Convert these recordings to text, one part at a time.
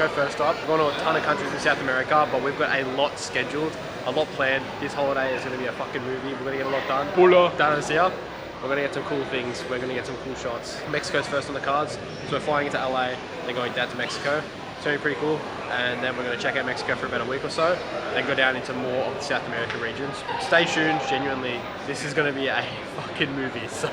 Mexico first up. We're going to a ton of countries in South America, but we've got a lot scheduled, a lot planned. This holiday is going to be a fucking movie. We're going to get a lot done. Done this year. We're going to get some cool things. We're going to get some cool shots. Mexico's first on the cards. So we're flying into LA, then going down to Mexico. It's going to be pretty cool. And then we're going to check out Mexico for about a week or so, then go down into more of the South American regions. Stay tuned, genuinely. This is going to be a fucking movie. So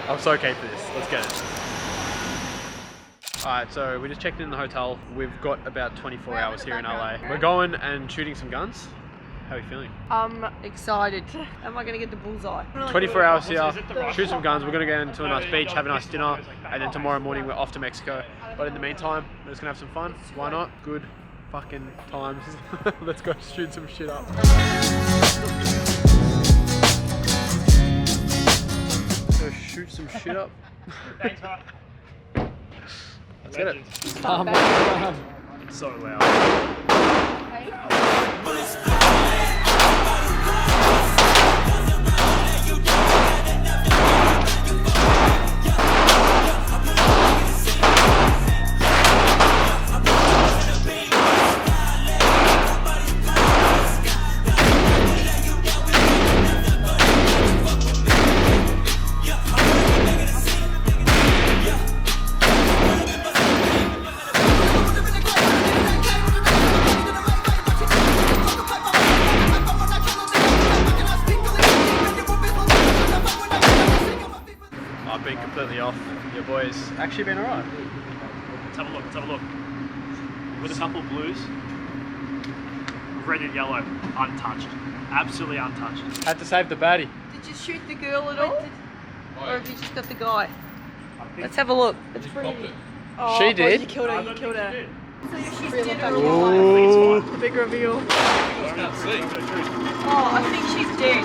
I'm so okay for this. Let's get it. Alright, so we just checked in the hotel. We've got about 24 hours here in LA. We're going and shooting some guns. How are you feeling? I'm excited. Am I going to get the bullseye? 24 hours here, shoot some guns. We're going to go into a nice beach, have a nice dinner, and then tomorrow morning we're off to Mexico. But in the meantime, we're just going to have some fun. Why not? Good fucking times. Let's go shoot some shit up. Let's go shoot some shit up. Thanks, mate. Let's get it. It's so loud. I've been completely off. Your boys actually been alright. Let's have a look, let's have a look. With a couple of blues. Red and yellow, untouched. Absolutely untouched. Had to save the baddie. Did you shoot the girl at all? Or have you just got the guy? Let's have a look. It's pretty. Oh, She did? You killed her, you killed her. So she's dead or Ooh. alive? The big reveal. Oh, Oh, I think she's dead.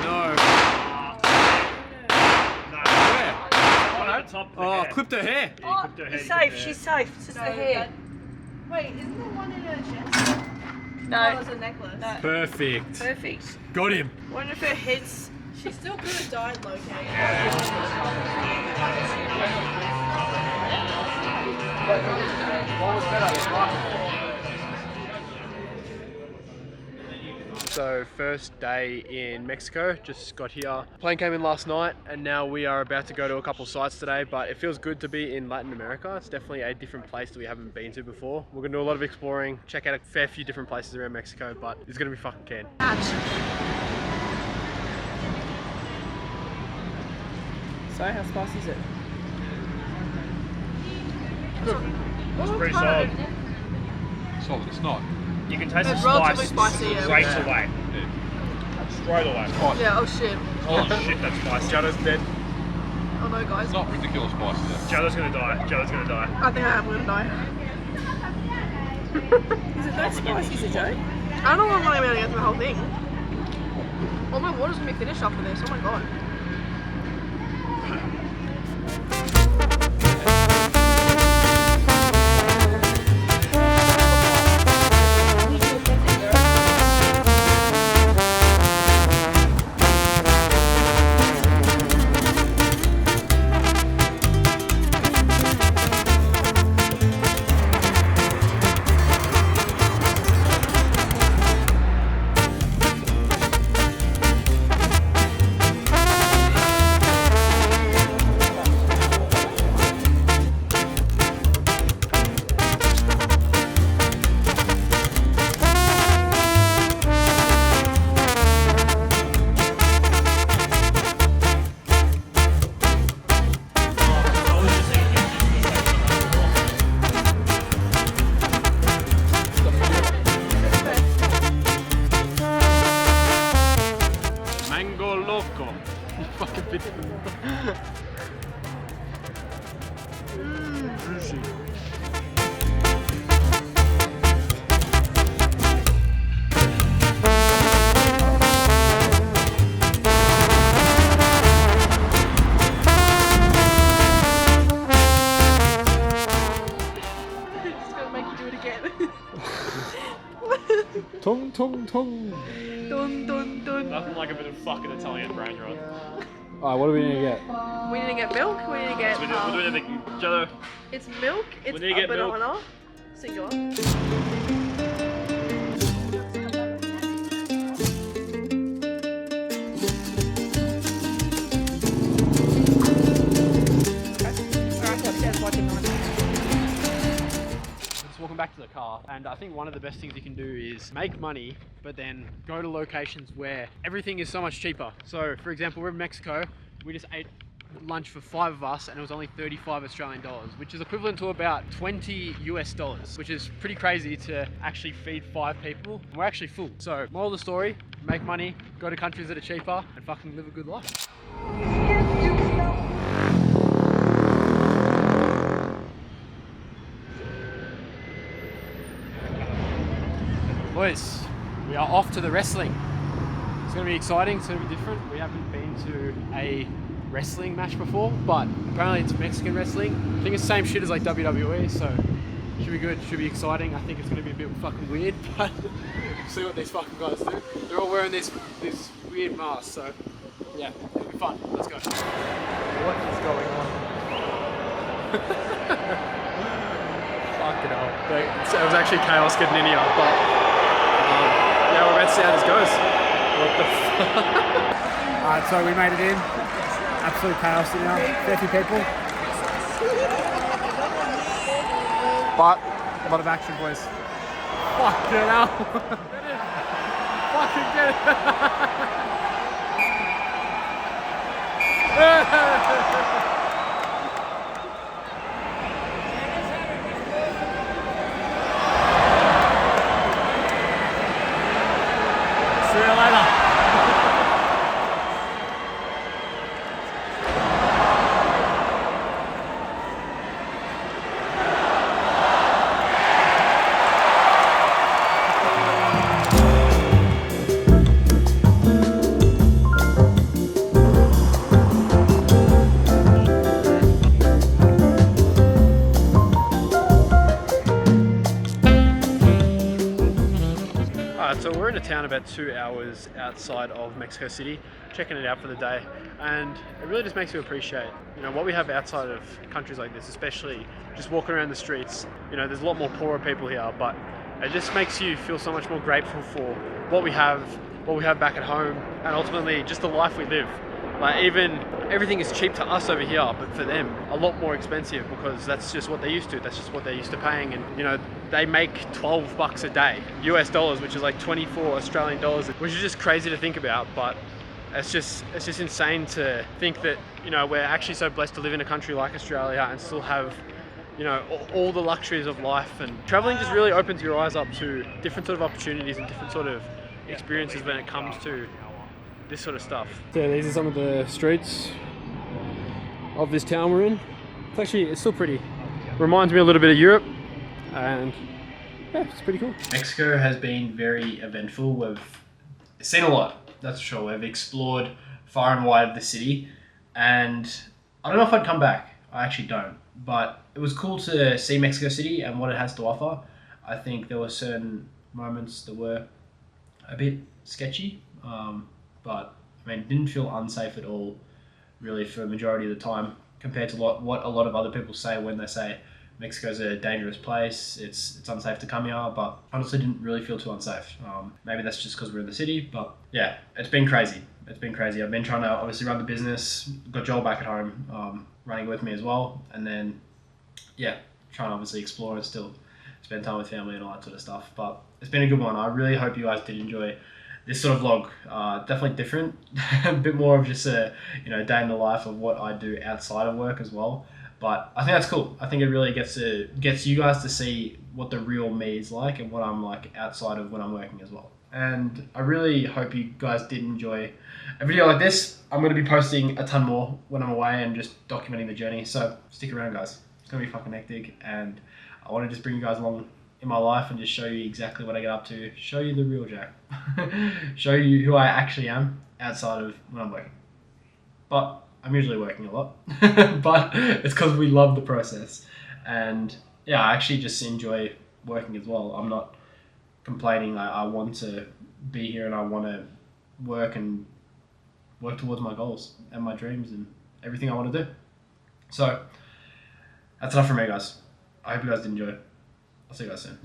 No. Oh, clipped her hair. Oh, she's safe, she's safe. It's just the hair. Wait, isn't there one in her chest? No. Oh, it's a necklace. No. Perfect. Perfect. Got him. One of her heads. She still could have died, low-key. So first day in Mexico, just got here. Plane came in last night and now we are about to go to a couple sites today, but it feels good to be in Latin America. It's definitely a different place that we haven't been to before. We're gonna do a lot of exploring, check out a fair few different places around Mexico, but it's gonna be fucking keen. So, how spicy is it? It's pretty solid. Solid, it's not. You can taste the It's relatively spice spicy, yeah. straight away. Straight away. Yeah, oh shit. Oh shit, that's spicy. Jada's dead. Oh no, guys. It's not ridiculous spicy though. Jada's gonna die. Jada's gonna die. I think I am gonna die. Is it that spicy, is it, Joe? I don't know if I'm gonna be able to get through the whole thing. All my water's gonna be finished after this, oh my god. Fucking bit. Juicy. Tung tung tung. Dun dun dun. Nothing like a bit of fucking Italian brain rot. Alright, what do we need to get? We need to get milk, we need to get We're doing everything Jello. It's milk, it's need to a get milk. banana. Singular. Just walking back to the car, and I think one of the best things you can do is make money, but then go to locations where everything is so much cheaper. So, for example, we're in Mexico. We just ate lunch for 5 of us, and it was only 35 Australian dollars, which is equivalent to about 20 US dollars, which is pretty crazy to actually feed 5 people. We're actually full. So, moral of the story: make money, go to countries that are cheaper, and fucking live a good life. Boys, we are off to the wrestling. It's going to be exciting, it's going to be different. We haven't been to a wrestling match before, but apparently it's Mexican wrestling. I think it's the same shit as like WWE, so should be good, should be exciting. I think it's going to be a bit fucking weird, but see what these fucking guys do. They're all wearing these weird masks, so yeah, it'll be fun. Let's go. What is going on? Fucking hell. It was actually chaos getting in here, but yeah, we're about to see how this goes. What the fuck? Alright, so we made it in. Absolute chaos in here. 30 people. But a lot of action, boys. Fucking hell. Fucking get it. See you later. So we're in a town about 2 hours outside of Mexico City, checking it out for the day, and it really just makes you appreciate, what we have outside of countries like this, especially just walking around the streets. There's a lot more poorer people here, but it just makes you feel so much more grateful for what we have back at home, and ultimately just the life we live. Like, even everything is cheap to us over here, but for them a lot more expensive, because that's just what they're used to. That's just what they're used to paying. And they make $12 a day US dollars, which is like 24 Australian dollars, which is just crazy to think about. But it's just insane to think that we're actually so blessed to live in a country like Australia and still have all the luxuries of life. And traveling just really opens your eyes up to different sort of opportunities and different sort of experiences when it comes to this sort of stuff. So these are some of the streets of this town we're in. It's still pretty. Reminds me a little bit of Europe, and yeah, it's pretty cool. Mexico has been very eventful. We've seen a lot, that's for sure. We've explored far and wide of the city, and I don't know if I'd come back. I actually don't, but it was cool to see Mexico City and what it has to offer. I think there were certain moments that were a bit sketchy, but didn't feel unsafe at all, really, for the majority of the time, compared to what a lot of other people say when they say Mexico's a dangerous place, it's unsafe to come here. But honestly, didn't really feel too unsafe. Maybe that's just because we're in the city, but yeah, it's been crazy. I've been trying to obviously run the business, got Joel back at home, running with me as well, and then yeah, trying to obviously explore and still spend time with family and all that sort of stuff. But it's been a good one. I really hope you guys did enjoy this sort of vlog. Definitely different, a bit more of just a day in the life of what I do outside of work as well. But I think that's cool. I think it really gets you guys to see what the real me is like and what I'm like outside of when I'm working as well. And I really hope you guys did enjoy a video like this. I'm going to be posting a ton more when I'm away and just documenting the journey. So stick around, guys. It's going to be fucking hectic, and I want to just bring you guys along in my life and just show you exactly what I get up to, show you the real Jack, show you who I actually am outside of when I'm working. But I'm usually working a lot, but it's because we love the process. And yeah, I actually just enjoy working as well. I'm not complaining. I want to be here and I want to work towards my goals and my dreams and everything I want to do. So That's enough from me, guys. I hope you guys did enjoy. I'll see you guys soon.